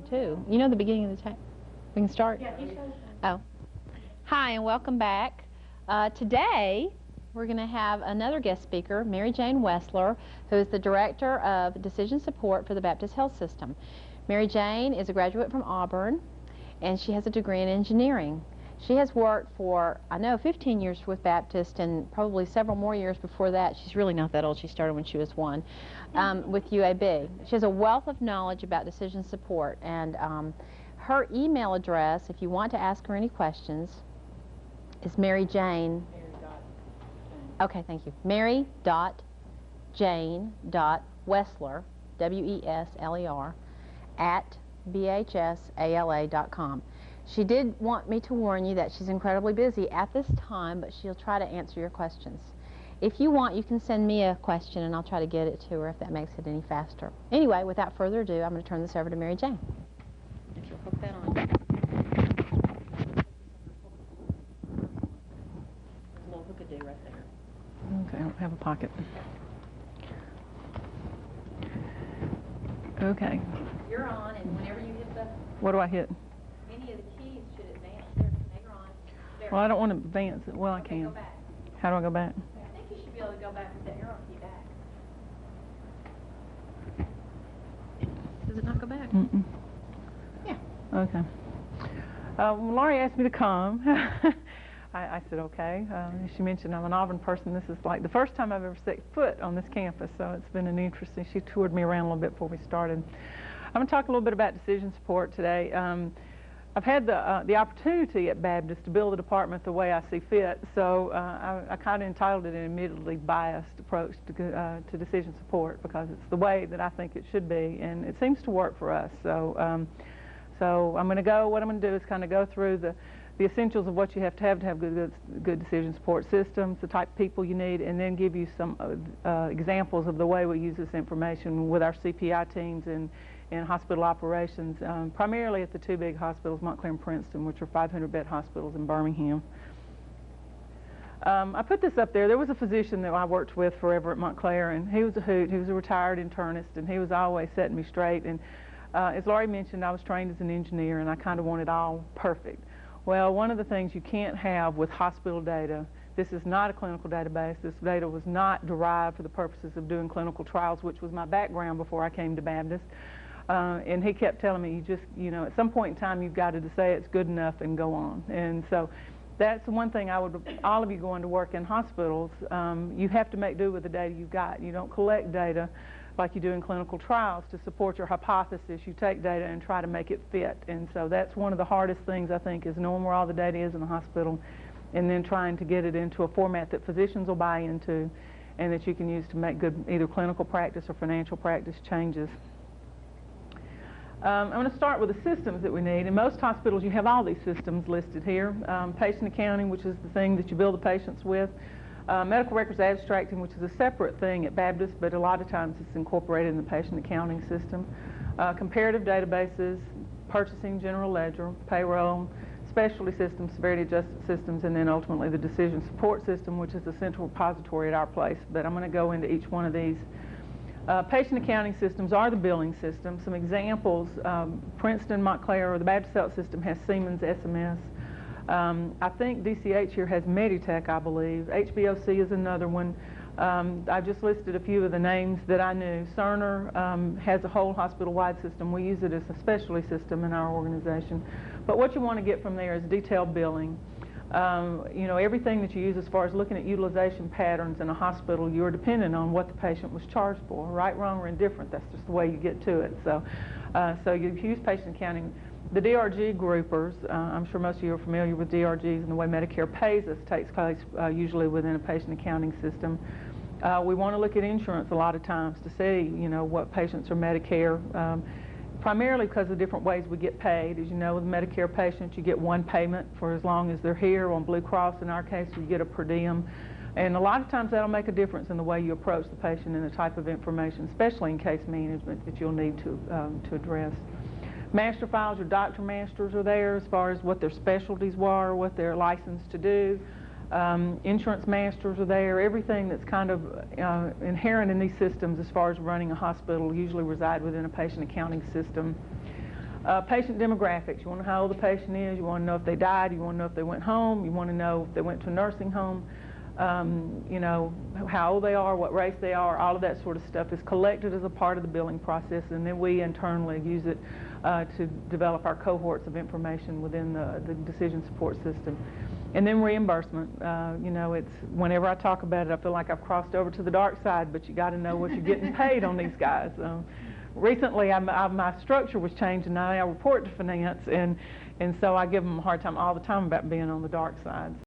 too. You know the beginning of the tape? We can start? Yeah, he shows. Oh. Hi, and welcome back. Today, we're going to have another guest speaker, Mary Jane Wessler, who is the Director of Decision Support for the Baptist Health System. Mary Jane is a graduate from Auburn, and she has a degree in engineering. She has worked for, I know, 15 years with Baptist and probably several more years before that. She's really not that old. She started when she was 1 with UAB. She has a wealth of knowledge about decision support, and her email address, if you want to ask her any questions, is Mary Jane. Okay, thank you. Mary.Jane.Wessler, W-E-S-L-E-R, at bhsala.com. She did want me to warn you that she's incredibly busy at this time, but she'll try to answer your questions. If you want, you can send me a question, and I'll try to get it to her if that makes it any faster. Anyway, without further ado, I'm going to turn this over to Mary Jane. If you'll hook that on. There's a little hookadoo right there. Okay, I don't have a pocket. Okay. You're on, and whenever you hit the... What do I hit? Any of the keys should advance. There, you're on. There. Well, I don't want to advance it. Well, I can. Go back. How do I go back? I think you should be able to go back with that arrow key back. Does it not go back? Mm-mm. Yeah. Okay. When Laurie asked me to come, I said, okay. She mentioned I'm an Auburn person. This is like the first time I've ever set foot on this campus, so it's been an interesting. She toured me around a little bit before we started. I'm going to talk a little bit about decision support today. I've had the opportunity at Baptist to build the department the way I see fit, so I kind of entitled it an admittedly biased approach to decision support because it's the way that I think it should be, and it seems to work for us. So, what I'm going to do is kind of go through the essentials of what you have to have good decision support systems, the type of people you need, and then give you some examples of the way we use this information with our CPI teams in hospital operations, primarily at the 2 big hospitals, Montclair and Princeton, which are 500-bed hospitals in Birmingham. I put this up there. There was a physician that I worked with forever at Montclair, and he was a hoot. He was a retired internist, and he was always setting me straight. And as Laurie mentioned, I was trained as an engineer, and I kind of wanted all perfect. Well, one of the things you can't have with hospital data, this is not a clinical database. This data was not derived for the purposes of doing clinical trials, which was my background before I came to Baptist. And he kept telling me, at some point in time, you've got to say it's good enough and go on. And so that's the one thing all of you going to work in hospitals, you have to make do with the data you've got. You don't collect data like you do in clinical trials to support your hypothesis. You take data and try to make it fit. And so that's one of the hardest things, I think, is knowing where all the data is in the hospital and then trying to get it into a format that physicians will buy into and that you can use to make good either clinical practice or financial practice changes. I'm going to start with the systems that we need. In most hospitals, you have all these systems listed here. Patient accounting, which is the thing that you bill the patients with. Medical records abstracting, which is a separate thing at Baptist, but a lot of times it's incorporated in the patient accounting system. Comparative databases, purchasing, general ledger, payroll, specialty systems, severity adjusted systems, and then ultimately the decision support system, which is the central repository at our place. But I'm going to go into each one of these. Patient accounting systems are the billing systems. Some examples, Princeton, Montclair, or the Baptist Health System has Siemens SMS. I think DCH here has Meditech, I believe. HBOC is another one. I just listed a few of the names that I knew. Cerner has a whole hospital-wide system. We use it as a specialty system in our organization. But what you want to get from there is detailed billing. Everything that you use as far as looking at utilization patterns in a hospital, you're dependent on what the patient was charged for. Right, wrong, or indifferent. That's just the way you get to it. So you use patient accounting. The DRG groupers, I'm sure most of you are familiar with DRGs, and the way Medicare pays us takes place usually within a patient accounting system. We want to look at insurance a lot of times to see, what patients are Medicare, primarily because of different ways we get paid. As you know, with Medicare patients, you get one payment for as long as they're here. On Blue Cross, in our case, you get a per diem. And a lot of times that'll make a difference in the way you approach the patient and the type of information, especially in case management, that you'll need to address. Master files, your doctor masters are there as far as what their specialties were, what they're licensed to do. Insurance masters are there. Everything that's kind of inherent in these systems as far as running a hospital usually reside within a patient accounting system. Patient demographics. You want to know how old the patient is. You want to know if they died. You want to know if they went home. You want to know if they went to a nursing home. You know, how old they are, what race they are. All of that sort of stuff is collected as a part of the billing process, and then we internally use it to develop our cohorts of information within the decision support system. And then reimbursement. You know, it's whenever I talk about it, I feel like I've crossed over to the dark side, but you got to know what you're getting paid on these guys. Recently, my structure was changed, and now I report to finance, and so I give them a hard time all the time about being on the dark side.